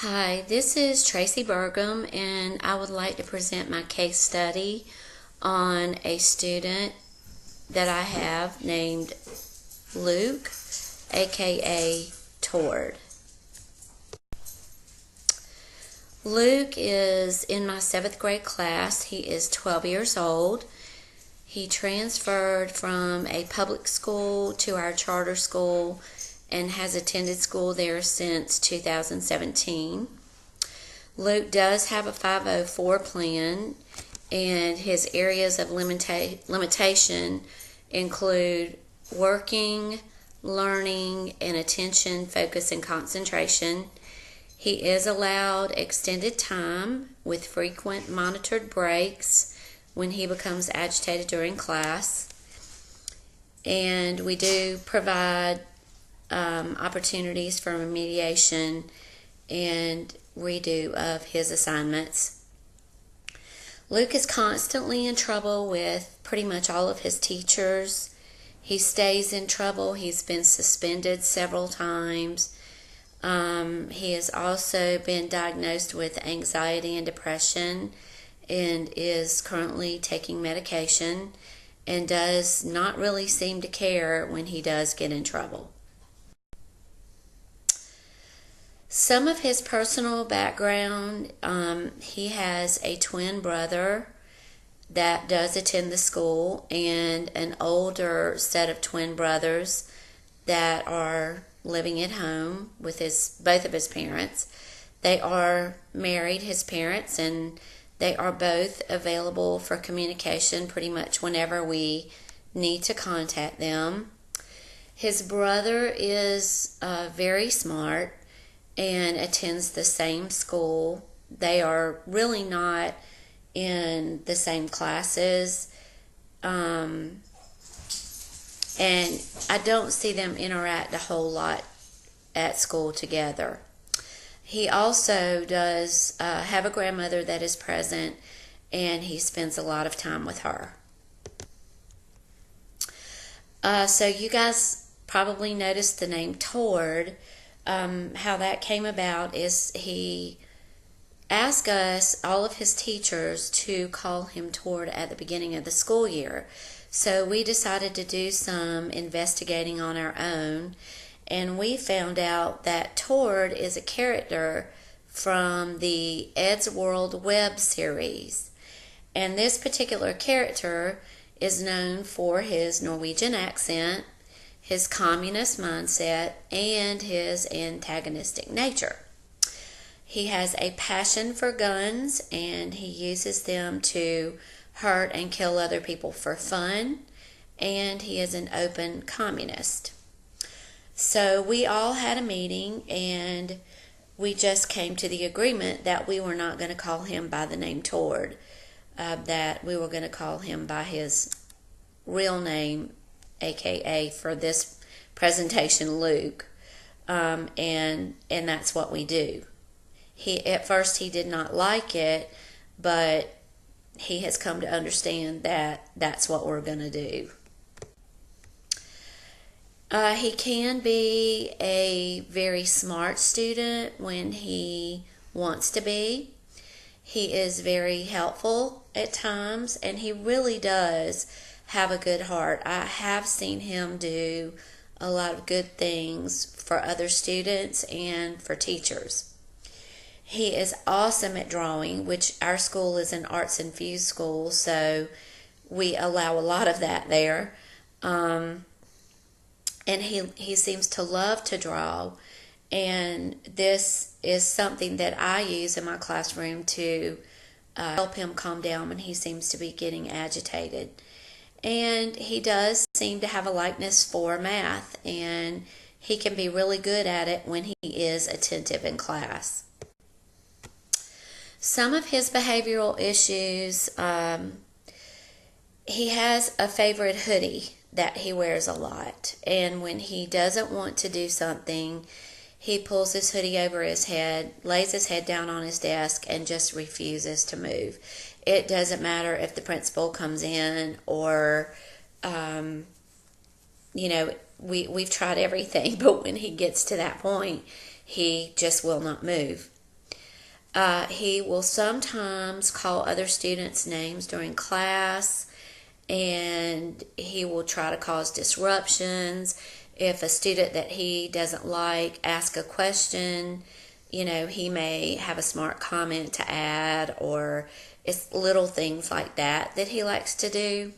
Hi, this is Tracy Burgum, and I would like to present my case study on a student that I have named Luke, aka Tord. Luke is in my 7th grade class. He is 12 years old. He transferred from a public school to our charter school and has attended school there since 2017. Luke does have a 504 plan, and his areas of limitation include working, learning, and attention, focus, and concentration. He is allowed extended time with frequent monitored breaks when he becomes agitated during class. And we do provide opportunities for remediation and redo of his assignments. Luke is constantly in trouble with pretty much all of his teachers. He stays in trouble. He's been suspended several times. He has also been diagnosed with anxiety and depression and is currently taking medication and does not really seem to care when he does get in trouble. Some of his personal background, he has a twin brother that does attend the school and an older set of twin brothers that are living at home with both of his parents. They are married, his parents, and they are both available for communication pretty much whenever we need to contact them. His brother is very smart and attends the same school. They are really not in the same classes, and I don't see them interact a whole lot at school together. He also does have a grandmother that is present, and he spends a lot of time with her. So you guys probably noticed the name Tord. How that came about is he asked us, all of his teachers, to call him Tord at the beginning of the school year. So we decided to do some investigating on our own, and we found out that Tord is a character from the Ed's World web series. And this particular character is known for his Norwegian accent, his communist mindset, and his antagonistic nature. He has a passion for guns, and he uses them to hurt and kill other people for fun, and he is an open communist. So we all had a meeting, and we just came to the agreement that we were not going to call him by the name Tord, that we were going to call him by his real name, aka for this presentation, Luke, and that's what we do. At first he did not like it, but he has come to understand that that's what we're going to do. He can be a very smart student when he wants to be. He is very helpful at times, and he really does have a good heart. I have seen him do a lot of good things for other students and for teachers. He is awesome at drawing, which our school is an arts infused school, so we allow a lot of that there. And he seems to love to draw, and this is something that I use in my classroom to help him calm down when he seems to be getting agitated. And he does seem to have a likeness for math, and he can be really good at it when he is attentive in class. Some of his behavioral issues, he has a favorite hoodie that he wears a lot, and when he doesn't want to do something, he pulls his hoodie over his head, lays his head down on his desk, and just refuses to move. It doesn't matter if the principal comes in or, we've tried everything, but when he gets to that point, he just will not move. He will sometimes call other students names during class, and he will try to cause disruptions. If a student that he doesn't like asks a question, he may have a smart comment to add, or it's little things like that he likes to do.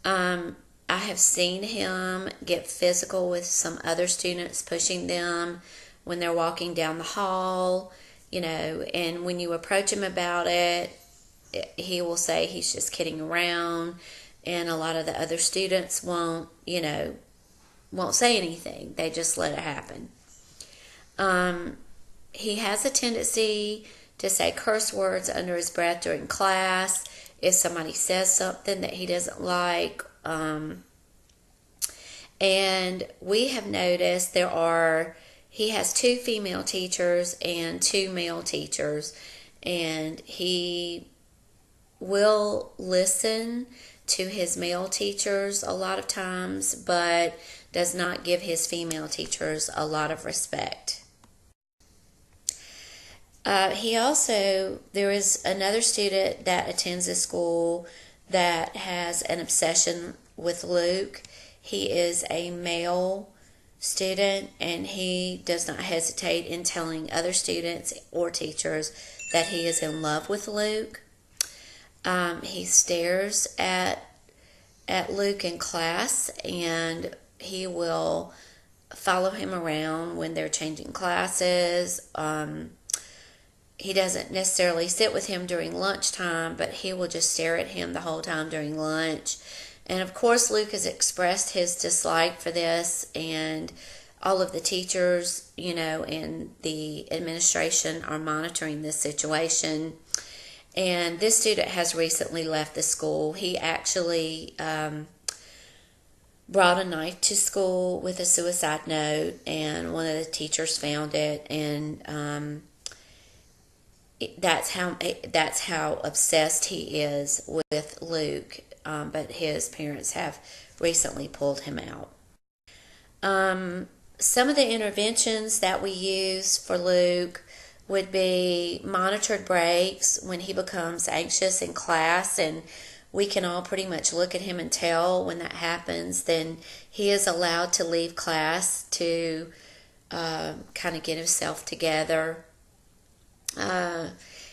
I have seen him get physical with some other students, pushing them when they're walking down the hall, and when you approach him about it, he will say he's just kidding around, and a lot of the other students won't say anything. They just let it happen. He has a tendency to say curse words under his breath during class if somebody says something that he doesn't like. And we have noticed he has 2 female teachers and 2 male teachers, and he will listen to his male teachers a lot of times, but does not give his female teachers a lot of respect. There is another student that attends this school that has an obsession with Luke. He is a male student, and he does not hesitate in telling other students or teachers that he is in love with Luke. He stares at Luke in class, and he will follow him around when they're changing classes. He doesn't necessarily sit with him during lunchtime, but he will just stare at him the whole time during lunch. And of course, Luke has expressed his dislike for this, and all of the teachers, and the administration are monitoring this situation. And this student has recently left the school. He actually brought a knife to school with a suicide note, and one of the teachers found it, and that's how obsessed he is with Luke. But his parents have recently pulled him out. Some of the interventions that we use for Luke would be monitored breaks when he becomes anxious in class, and we can all pretty much look at him and tell when that happens. Then he is allowed to leave class to kind of get himself together.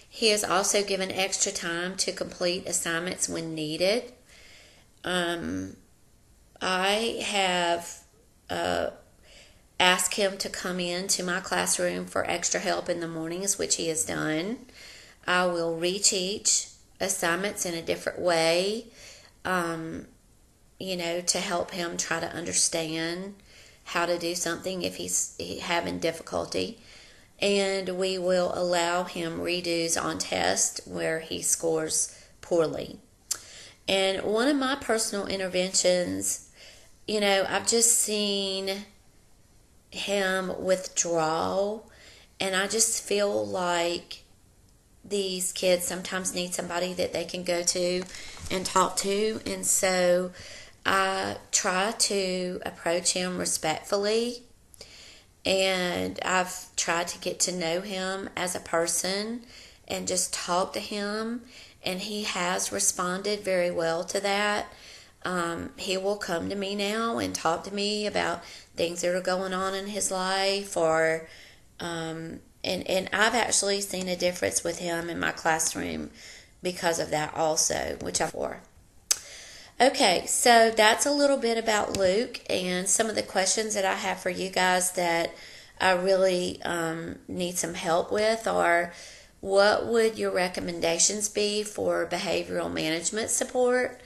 He is also given extra time to complete assignments when needed. I have asked him to come into my classroom for extra help in the mornings, which he has done. I will reteach assignments in a different way, to help him try to understand how to do something if he's having difficulty. And we will allow him redos on tests where he scores poorly. And one of my personal interventions, I've just seen him withdraw, and I just feel like these kids sometimes need somebody that they can go to and talk to. And so I try to approach him respectfully, and I've tried to get to know him as a person and just talk to him, and he has responded very well to that. He will come to me now and talk to me about things that are going on in his life, or and I've actually seen a difference with him in my classroom because of that also, which I'm for. Okay, so that's a little bit about Luke, and some of the questions that I have for you guys that I really need some help with are: what would your recommendations be for behavioral management support?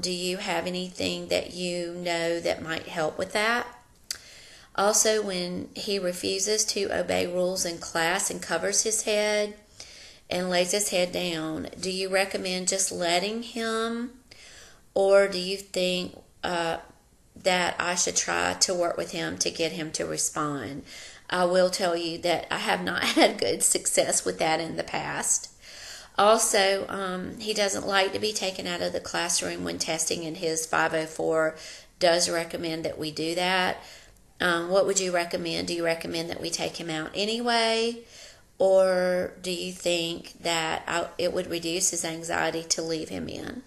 Do you have anything that you know that might help with that? Also, when he refuses to obey rules in class and covers his head and lays his head down, do you recommend just letting him, or do you think that I should try to work with him to get him to respond? I will tell you that I have not had good success with that in the past. Also, he doesn't like to be taken out of the classroom when testing, and his 504 does recommend that we do that. What would you recommend? Do you recommend that we take him out anyway? Or do you think that it would reduce his anxiety to leave him in?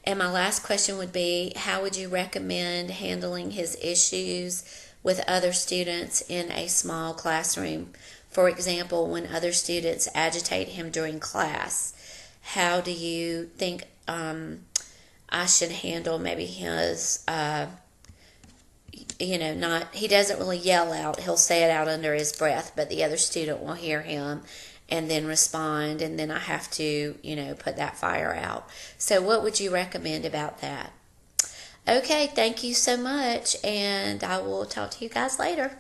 And my last question would be, how would you recommend handling his issues with other students in a small classroom? For example, when other students agitate him during class, how do you think I should handle maybe his, not, he doesn't really yell out. He'll say it out under his breath, but the other student will hear him and then respond, and then I have to, put that fire out. So what would you recommend about that? Okay, thank you so much, and I will talk to you guys later.